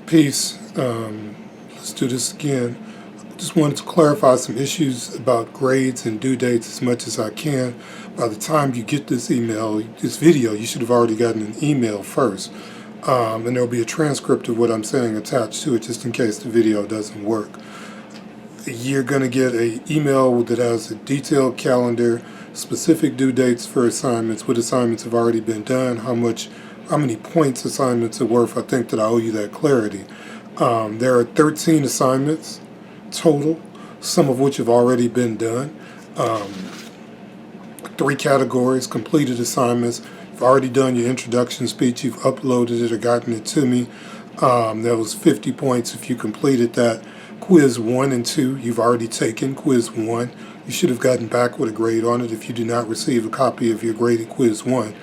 Peace. Let's do this again. Just wanted to clarify some issues about grades and due dates as much as I can. By the time you get this video, you should have already gotten an email first. And there'll be a transcript of what I'm saying attached to it just in case the video doesn't work. You're going to get an email that has a detailed calendar, specific due dates for assignments, what assignments have already been done, how many points assignments are worth. I think that I owe you that clarity. There are 13 assignments total, some of which have already been done. 3 categories: completed assignments. You've already done your introduction speech, you've uploaded it or gotten it to me. That was 50 points if you completed that. Quiz 1 and 2, you've already taken quiz 1. You should have gotten back with a grade on it. If you did not receive a copy of your graded quiz 1,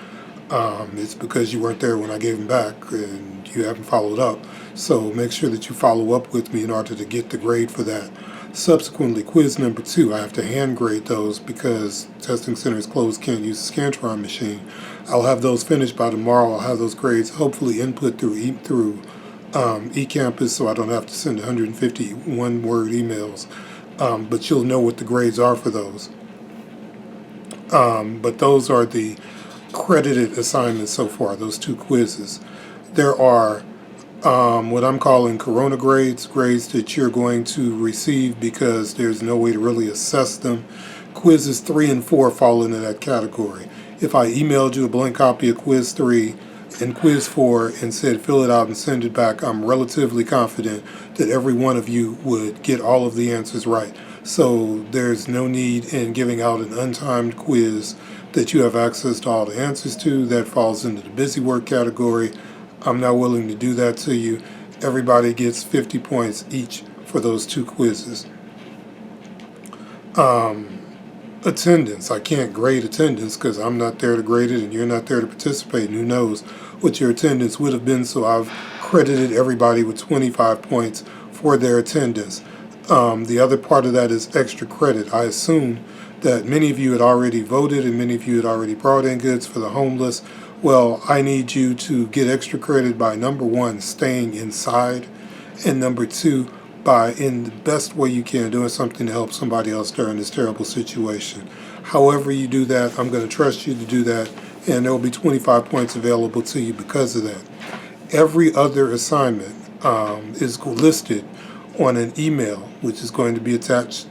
it's because you weren't there when I gave them back and you haven't followed up. So make sure that you follow up with me in order to get the grade for that. Subsequently, quiz number 2, I have to hand grade those because testing center is closed, can't use the Scantron machine. I'll have those finished by tomorrow. I'll have those grades hopefully input through eCampus, so I don't have to send 151 word emails. But you'll know what the grades are for those. But those are the credited assignments so far, those 2 quizzes. There are what I'm calling corona grades that you're going to receive because there's no way to really assess them. Quizzes 3 and 4 fall into that category. If I emailed you a blank copy of quiz 3 and quiz 4 and said fill it out and send it back, I'm relatively confident that every one of you would get all of the answers right. So there's no need in giving out an untimed quiz that you have access to all the answers to. That falls into the busy work category. I'm not willing to do that to you. Everybody gets 50 points each for those 2 quizzes. Attendance. I can't grade attendance because I'm not there to grade it and you're not there to participate. And who knows what your attendance would have been, so I've credited everybody with 25 points for their attendance. The other part of that is extra credit. I assume that many of you had already voted and many of you had already brought in goods for the homeless. Well, I need you to get extra credit by, number 1, staying inside, and number 2, by, in the best way you can, doing something to help somebody else during this terrible situation. However you do that, I'm going to trust you to do that, and there will be 25 points available to you because of that. Every other assignment is listed on an email, which is going to be attached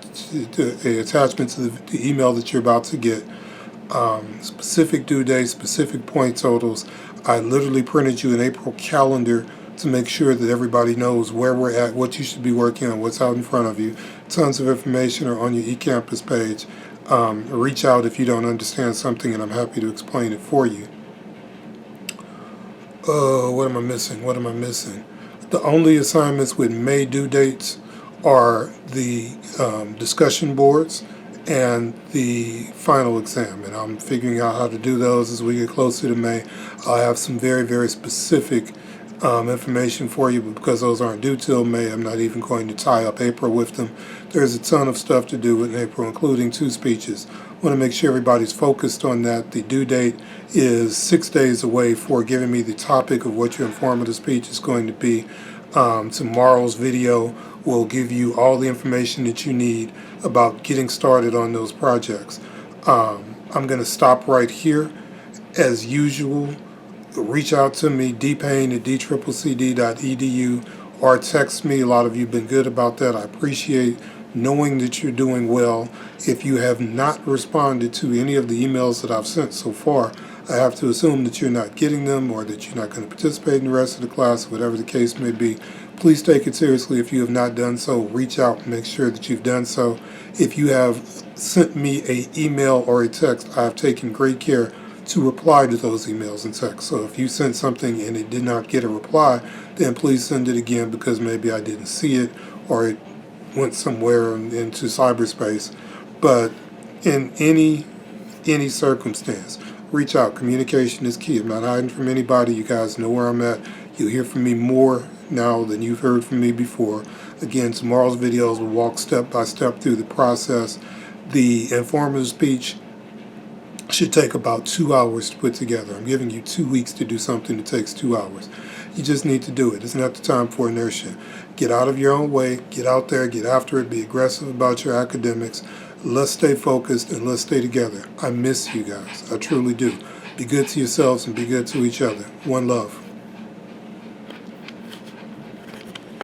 to an attachment to the email that you're about to get. Specific due dates, specific point totals. I literally printed you an April calendar to make sure that everybody knows where we're at, what you should be working on, what's out in front of you. Tons of information are on your eCampus page. Reach out if you don't understand something and I'm happy to explain it for you. What am I missing? The only assignments with May due dates are the discussion boards and the final exam, and I'm figuring out how to do those as we get closer to May. I'll have some very, very specific information for you, but because those aren't due till May, I'm not even going to tie up April with them. There's a ton of stuff to do with April, including 2 speeches. I want to make sure everybody's focused on that. The due date is 6 days away for giving me the topic of what your informative speech is going to be. Tomorrow's video will give you all the information that you need about getting started on those projects. I'm going to stop right here. As usual, reach out to me, dpayne@dccd.edu, or text me. A lot of you have been good about that. I appreciate knowing that you're doing well. If you have not responded to any of the emails that I've sent so far, I have to assume that you're not getting them or that you're not going to participate in the rest of the class, whatever the case may be. Please take it seriously. If you have not done so, reach out and make sure that you've done so. If you have sent me an email or a text, I have taken great care to reply to those emails and texts. So if you sent something and it did not get a reply, then please send it again because maybe I didn't see it or it went somewhere into cyberspace. But in any circumstance, reach out. Communication is key. I'm not hiding from anybody. You guys know where I'm at. You'll hear from me more now than you've heard from me before. Again, tomorrow's videos will walk step by step through the process. The informative speech should take about 2 hours to put together. I'm giving you 2 weeks to do something that takes 2 hours. You just need to do it. It's not the time for inertia. Get out of your own way, get out there, get after it, be aggressive about your academics. Let's stay focused and let's stay together. I miss you guys. I truly do. Be good to yourselves and be good to each other. One love.